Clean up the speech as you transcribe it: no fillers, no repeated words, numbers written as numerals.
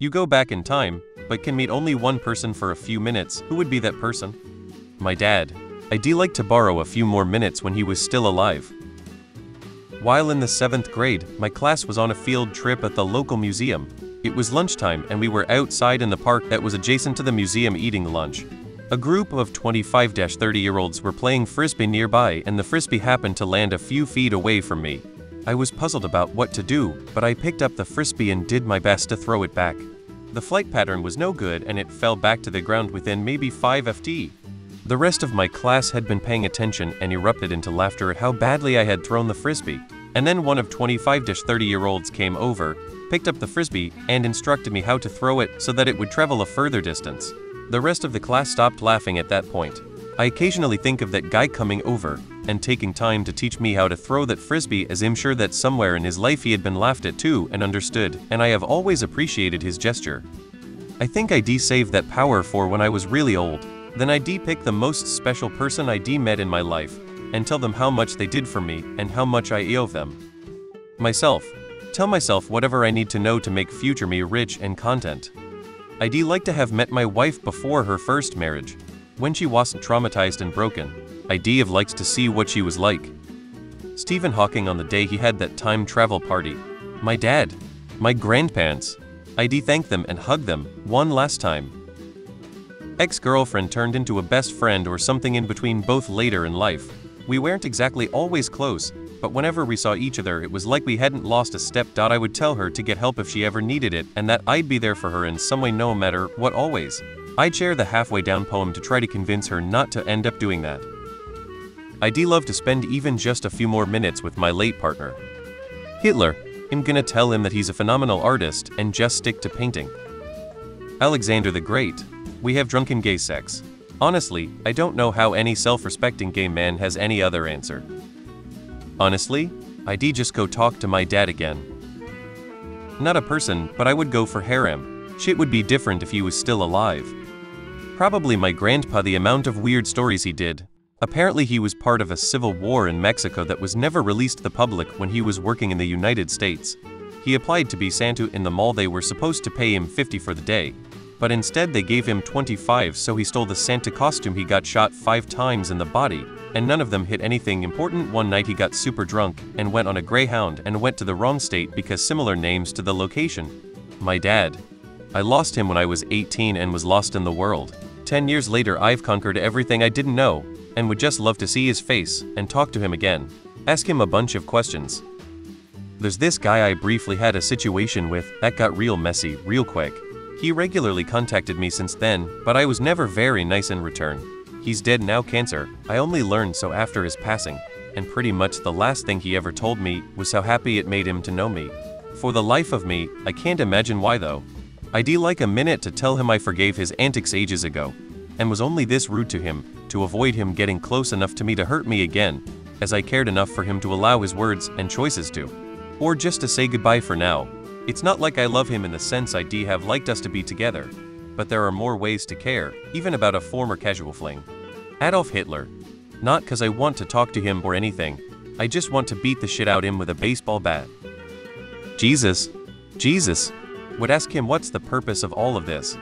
You go back in time, but can meet only one person for a few minutes. Who would be that person? My dad. I'd like to borrow a few more minutes when he was still alive. While in the 7th grade, my class was on a field trip at the local museum. It was lunchtime and we were outside in the park that was adjacent to the museum eating lunch. A group of 25-30-year-olds were playing frisbee nearby and the frisbee happened to land a few feet away from me. I was puzzled about what to do, but I picked up the frisbee and did my best to throw it back. The flight pattern was no good and it fell back to the ground within maybe 5 ft. The rest of my class had been paying attention and erupted into laughter at how badly I had thrown the frisbee. And then one of 25-30-year-olds came over, picked up the frisbee, and instructed me how to throw it so that it would travel a further distance. The rest of the class stopped laughing at that point. I occasionally think of that guy coming over and taking time to teach me how to throw that frisbee, as I'm sure that somewhere in his life he had been laughed at too and understood, and I have always appreciated his gesture. I think I'd save that power for when I was really old. Then I'd pick the most special person I'd met in my life and tell them how much they did for me and how much I owe them. Myself. Tell myself whatever I need to know to make future me rich and content. I'd like to have met my wife before her first marriage, when she wasn't traumatized and broken. I'd have liked to see what she was like. Stephen Hawking on the day he had that time travel party. My dad. My grandparents. I'd thank them and hug them one last time. Ex-girlfriend turned into a best friend or something in between both later in life. We weren't exactly always close, but whenever we saw each other it was like we hadn't lost a step. I would tell her to get help if she ever needed it and that I'd be there for her in some way no matter what always. I'd share the halfway down poem to try to convince her not to end up doing that. I'd love to spend even just a few more minutes with my late partner. Hitler. I'm gonna tell him that he's a phenomenal artist and just stick to painting. Alexander the Great. We have drunken gay sex. Honestly, I don't know how any self-respecting gay man has any other answer. Honestly, I'd just go talk to my dad again. Not a person, but I would go for harem. Shit would be different if he was still alive. Probably my grandpa, the amount of weird stories he did. Apparently he was part of a civil war in Mexico that was never released to the public when he was working in the United States. He applied to be Santa in the mall. They were supposed to pay him $50 for the day, but instead they gave him $25, so he stole the Santa costume. He got shot 5 times in the body, and none of them hit anything important. One night he got super drunk and went on a Greyhound and went to the wrong state because similar names to the location. My dad. I lost him when I was 18 and was lost in the world. 10 years later I've conquered everything I didn't know, and would just love to see his face and talk to him again. Ask him a bunch of questions. There's this guy I briefly had a situation with that got real messy real quick. He regularly contacted me since then, but I was never very nice in return. He's dead now, cancer. I only learned so after his passing, and pretty much the last thing he ever told me was how happy it made him to know me. For the life of me, I can't imagine why though. I'd like a minute to tell him I forgave his antics ages ago, and was only this rude to him, to avoid him getting close enough to me to hurt me again, as I cared enough for him to allow his words and choices to. Or just to say goodbye for now. It's not like I love him in the sense I'd have liked us to be together, but there are more ways to care, even about a former casual fling. Adolf Hitler. Not cause I want to talk to him or anything, I just want to beat the shit out him with a baseball bat. Jesus. Would ask him what's the purpose of all of this.